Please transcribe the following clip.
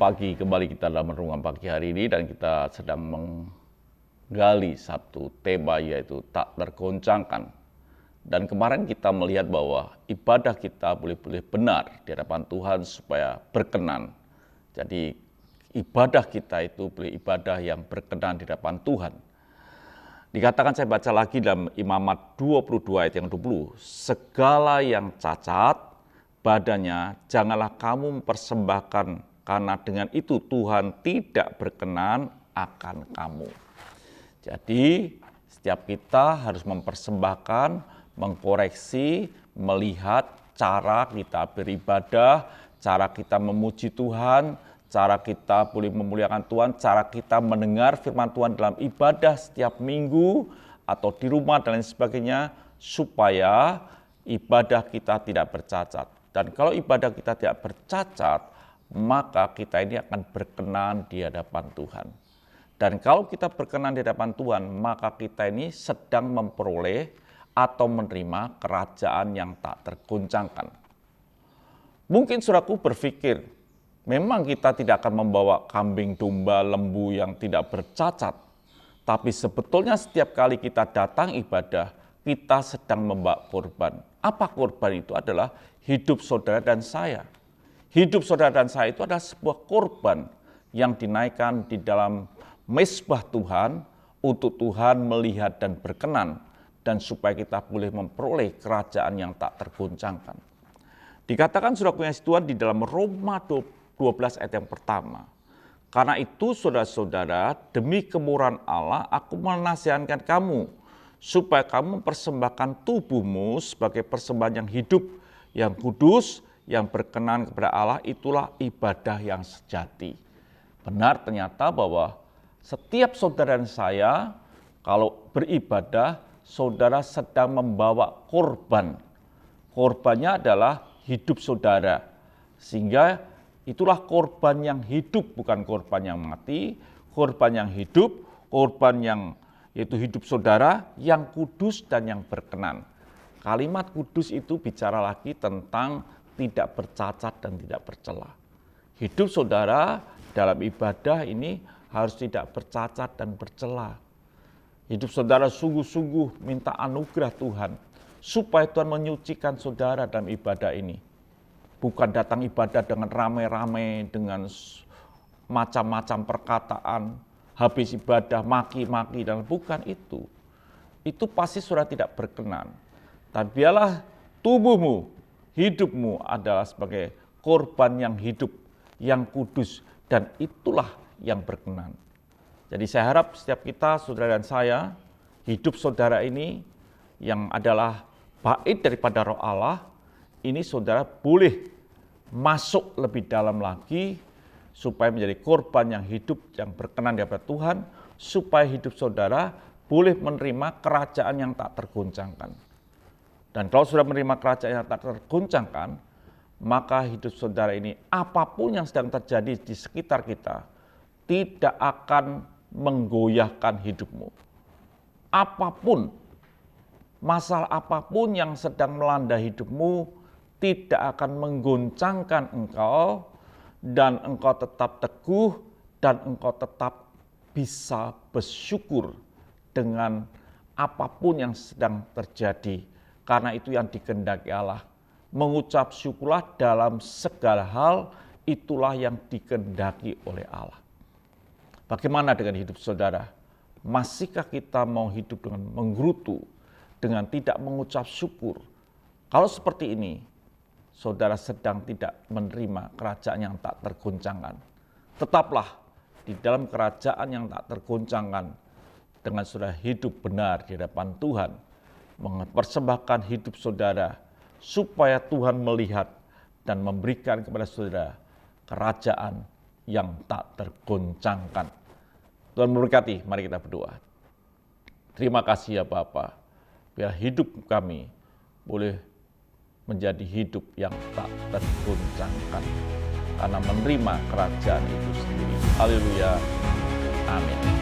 pagi, kembali kita dalam renungan pagi hari ini dan kita sedang menggali satu tema yaitu tak tergoncangkan. Dan kemarin kita melihat bahwa ibadah kita boleh-boleh benar di hadapan Tuhan supaya berkenan. Jadi ibadah kita itu boleh ibadah yang berkenan di hadapan Tuhan. Dikatakan, saya baca lagi dalam Imamat 22 ayat yang 20, segala yang cacat badannya janganlah kamu mempersembahkan, karena dengan itu Tuhan tidak berkenan akan kamu. Jadi setiap kita harus mempersembahkan, mengkoreksi, melihat cara kita beribadah, cara kita memuji Tuhan, cara kita boleh memuliakan Tuhan, cara kita mendengar firman Tuhan dalam ibadah setiap minggu atau di rumah dan lain sebagainya, supaya ibadah kita tidak bercacat. Dan kalau ibadah kita tidak bercacat, maka kita ini akan berkenan di hadapan Tuhan. Dan kalau kita berkenan di hadapan Tuhan, maka kita ini sedang memperoleh atau menerima kerajaan yang tak tergoncangkan. Mungkin saudaraku berpikir, memang kita tidak akan membawa kambing, domba, lembu yang tidak bercacat. Tapi sebetulnya setiap kali kita datang ibadah, kita sedang membawa korban. Apa korban itu? Adalah hidup saudara dan saya. Hidup saudara dan saya itu adalah sebuah korban yang dinaikkan di dalam mezbah Tuhan untuk Tuhan melihat dan berkenan, dan supaya kita boleh memperoleh kerajaan yang tak tergoncangkan. Dikatakan saudaraku yang Tuhan di dalam Roma 12 ayat yang pertama, karena itu saudara-saudara, demi kemurahan Allah aku menasihatkan kamu, supaya kamu mempersembahkan tubuhmu sebagai persembahan yang hidup, yang kudus, yang berkenan kepada Allah, itulah ibadah yang sejati. Benar ternyata bahwa setiap saudara dan saya kalau beribadah, saudara sedang membawa korban. Korbannya adalah hidup saudara. Sehingga itulah korban yang hidup, bukan korban yang mati, korban yang hidup, korban yang yaitu hidup saudara, yang kudus dan yang berkenan. Kalimat kudus itu bicara lagi tentang tidak bercacat dan tidak bercela. Hidup saudara dalam ibadah ini harus tidak bercacat dan bercela. Hidup saudara sungguh-sungguh minta anugerah Tuhan, supaya Tuhan menyucikan saudara dalam ibadah ini. Bukan datang ibadah dengan rame-rame, dengan macam-macam perkataan, habis ibadah maki-maki, dan bukan itu. Itu pasti saudara tidak berkenan. Tapi biarlah tubuhmu, hidupmu adalah sebagai korban yang hidup, yang kudus, dan itulah yang berkenan. Jadi saya harap setiap kita, saudara dan saya, hidup saudara ini yang adalah bait daripada Roh Allah, ini saudara boleh masuk lebih dalam lagi, supaya menjadi korban yang hidup, yang berkenan di hadapan Tuhan, supaya hidup saudara boleh menerima kerajaan yang tak tergoncangkan. Dan kalau sudah menerima kerajaan yang tak tergoncangkan, maka hidup saudara ini apapun yang sedang terjadi di sekitar kita tidak akan menggoyahkan hidupmu. Apapun, masalah apapun yang sedang melanda hidupmu tidak akan menggoncangkan engkau, dan engkau tetap teguh, dan engkau tetap bisa bersyukur dengan apapun yang sedang terjadi. Karena itu yang dikehendaki Allah. Mengucap syukurlah dalam segala hal, itulah yang dikehendaki oleh Allah. Bagaimana dengan hidup saudara? Masihkah kita mau hidup dengan menggerutu, dengan tidak mengucap syukur? Kalau seperti ini, saudara sedang tidak menerima kerajaan yang tak tergoncangkan. Tetaplah di dalam kerajaan yang tak tergoncangkan, dengan saudara hidup benar di hadapan Tuhan, mempersembahkan hidup saudara, supaya Tuhan melihat dan memberikan kepada saudara kerajaan yang tak tergoncangkan. Tuhan memberkati, mari kita berdoa. Terima kasih ya Bapa, biar hidup kami boleh menjadi hidup yang tak tergoncangkan, karena menerima kerajaan itu sendiri. Haleluya, amin.